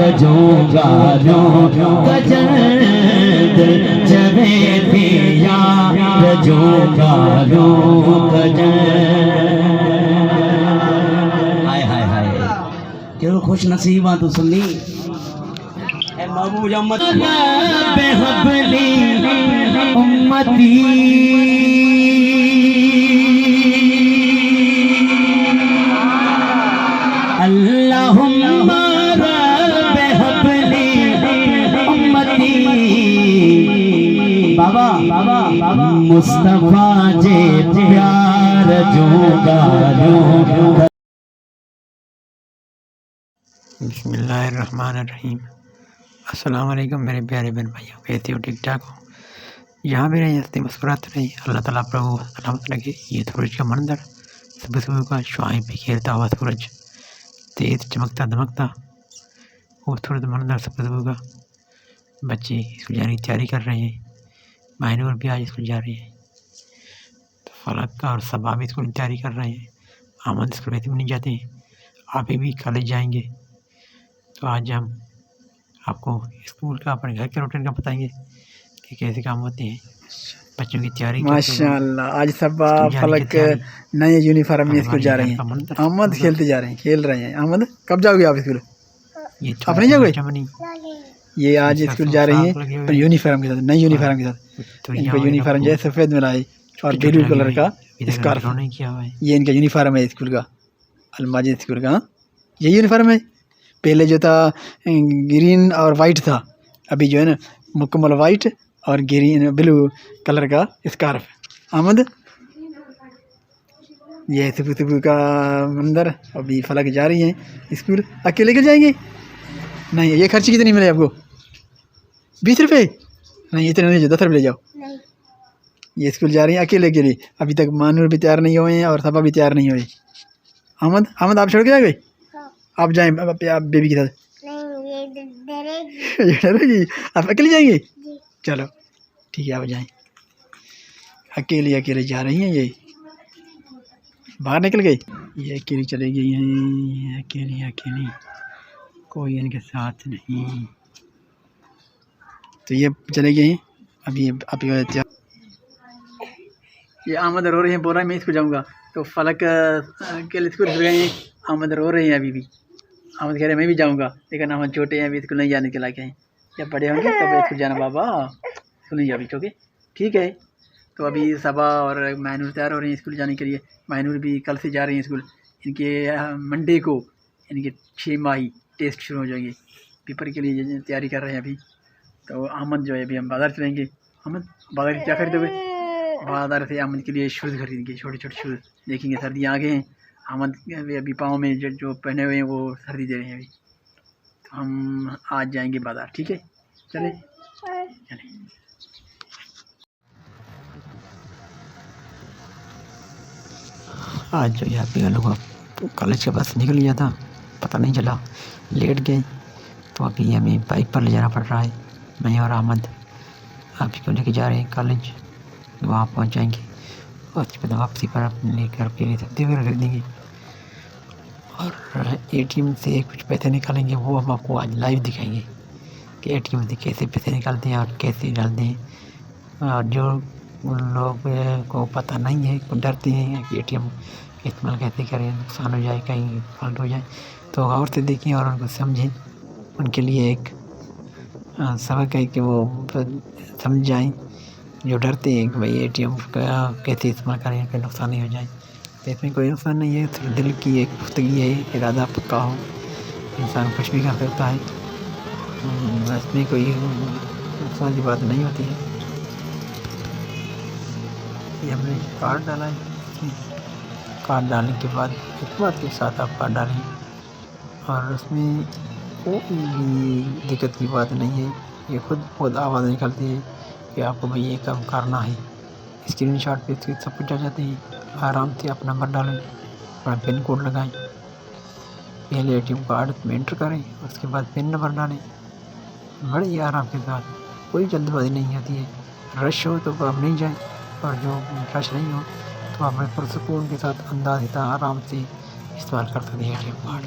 رجوگاروں کا جلد جویدیا رجوگاروں کا جلد. ہائے ہائے ہائے کہ خوش نصیب ہاں تو سنی اے محبوب امت بحبلی امتی اللہم رب حبلی امتی. بابا مصطفیٰ جے پیار جو گاروں. بسم اللہ الرحمن الرحیم. السلام علیکم میرے پیارے بہن بھائیوں، کیسے ہو؟ ٹھیک ٹھاک ہو؟ یہاں بھی رہیں ہنستے مسکراتے رہیں. اللہ تعالیٰ پر علامت لگے. یہ سورج کا منظر، صبح صبح کا شعاعیں پہ کھیلتا ہوا سورج، تیز چمکتا دمکتا خوبصورت منظر صبح صبح کا. بچے اسکول جانے کی تیاری کر رہے ہیں. مائنور بھی آج اسکول جا رہے ہیں. تو فلک کا اور صبا بھی اسکول کی تیاری کر رہے ہیں. آمد اسکول ویسے بھی نہیں جاتے ہیں، آپ بھی کالج جائیں گے. تو آج ہم آپ کو اسکول کا اپنے گھر کے روٹین کا بتائیں گے کہ کیسے کام ہوتے ہیں. بچوں کی تیاری ماشاء اللہ. آج سب فلک نئے یونیفارم میں اسکول جا رہے ہیں. احمد کھیلتے جا رہے ہیں، کھیل رہے ہیں. احمد کب جاؤ گے آپ اسکول؟ آپ نہیں جاؤ گے؟ یہ آج اسکول جا رہی ہیں یونیفارم کے ساتھ، نئی یونیفارم کے ساتھ. ان کا یونیفارم جو ہے سفید ملا ہے اور بلو کلر کا اسکارف. یہ ان کا یونیفارم ہے اسکول کا، الماجد اسکول کا. یہ یونیفارم ہے. پہلے جو تھا گرین اور وائٹ تھا، ابھی جو ہے نا مکمل وائٹ اور گرین بلو کلر کا اسکارف. احمد یہ صبح صبح کا منظر. ابھی فلک جا رہی ہیں اسکول. اکیلے کے جائیں گے؟ نہیں. یہ خرچ کتنی ملے آپ کو؟ 20 روپے؟ نہیں اتنے نہیں، 10 روپے لے جاؤ. یہ اسکول جا رہی ہیں اکیلے کے لیے. ابھی تک مانور بھی تیار نہیں ہوئے ہیں اور صبا بھی تیار نہیں ہوئے. احمد آپ چھوڑ کے جائیں گے؟ آپ جائیں آپ بیبی کے ساتھ. یہ ڈرے گی؟ آپ اکیلے جائیں گے؟ چلو ٹھیک ہے، آپ جائیں. اکیلے جا رہی ہیں. یہ باہر نکل گئی. یہ اکیلی چلے گئی ہیں. اکیلی کوئی ان کے ساتھ نہیں. تو یہ چلے گئی ہیں. ابھی یہ احمد رو رہے ہیں، بول رہے ہیں میں اسکول جاؤں گا. تو فلک اکیلے اسکول چل گئے ہیں. احمد رو رہے ہیں ابھی بھی. احمد کہہ رہے ہیں میں بھی جاؤں گا، لیکن احمد چھوٹے ہیں، ابھی اسکول نہیں جانے کے لائق ہیں. جب بڑے ہوں گے تب اسکول جانا. بابا اسکول نہیں جا ابھی چھوٹے. ٹھیک ہے. تو ابھی صبا اور مائنور تیار ہو رہے ہیں اسکول جانے کے لیے. مائنور بھی کل سے جا رہے ہیں اسکول. ان کے منڈے کو ان کے 6 ماہی ٹیسٹ شروع ہو جائیں گے. پیپر کے لیے تیاری کر رہے ہیں ابھی. تو احمد جو ہے ابھی ہم بازار چلیں گے. احمد بازار کیا خریدو گے؟ بازار سے احمد کے لیے شوز خریدیں گے، چھوٹے چھوٹے شوز. دیکھیں گے سردیاں آگے ہیں. احمد ابھی پاؤں میں جو پہنے ہوئے ہیں وہ سردی دے رہے ہیں ابھی. تو ہم آج جائیں گے بازار. ٹھیک ہے چلیں. آج جو یہاں پہ لوگ کالج کے پاس نکل گیا تھا، پتہ نہیں چلا، لیٹ گئے. تو ابھی ہمیں بائک پر لے جانا پڑ رہا ہے. میں اور احمد آپ کو لے کے جا رہے ہیں کالج. وہاں پہنچ جائیں گے اور اس کے بعد واپسی پر اپنے گھر کے لیے سبزی وغیرہ خریدیں گے. اور ATM سے کچھ پیسے نکالیں گے. وہ ہم آپ کو آج لائیو دکھائیں گے کہ ATM سے کیسے پیسے نکالتے ہیں اور کیسے ڈالتے ہیں. اور جو لوگ کو پتہ نہیں ہے، کو ڈرتے ہیں کہ ATM استعمال کیسے کریں، نقصان ہو جائے، کہیں فالٹ ہو جائے، تو غور سے دیکھیں اور ان کو سمجھیں. ان کے لیے ایک سبق ہے کہ وہ سمجھ جائیں جو ڈرتے ہیں کہ بھائی ATM کا کیسے استعمال کریں کہ نقصان نہیں ہو جائے. تو اس میں کوئی نقصان نہیں ہے. صرف دل کی ایک پختگی ہے، ارادہ پکا ہو، انسان کچھ بھی کر سکتا ہے. اس میں کوئی نقصان کی بات نہیں ہوتی ہے. یہ ہم نے کارڈ ڈالا ہے. کارڈ ڈالنے کے بعد حکمت کے ساتھ آپ کارڈ ڈالیں اور اس میں کوئی بھی دقت کی بات نہیں ہے. یہ خود آواز نکلتی ہے کہ آپ کو بھائی یہ کام کرنا ہے. اسکرین شاٹ پہ سب کچھ آ جاتے ہیں. آرام سے آپ نمبر ڈالیں، اپنا پن کوڈ لگائیں، پہلے ATM کارڈ میں انٹر کریں، اس کے بعد پن نمبر ڈالیں. بڑے ہی آرام کے ساتھ، کوئی جلد بازی نہیں ہوتی ہے. رش ہو تو آپ نہیں جائیں، اور جو رش نہیں ہو تو آپ پرسکون کے ساتھ آرام سے استعمال کر سکتے ہیں ATM کارڈ.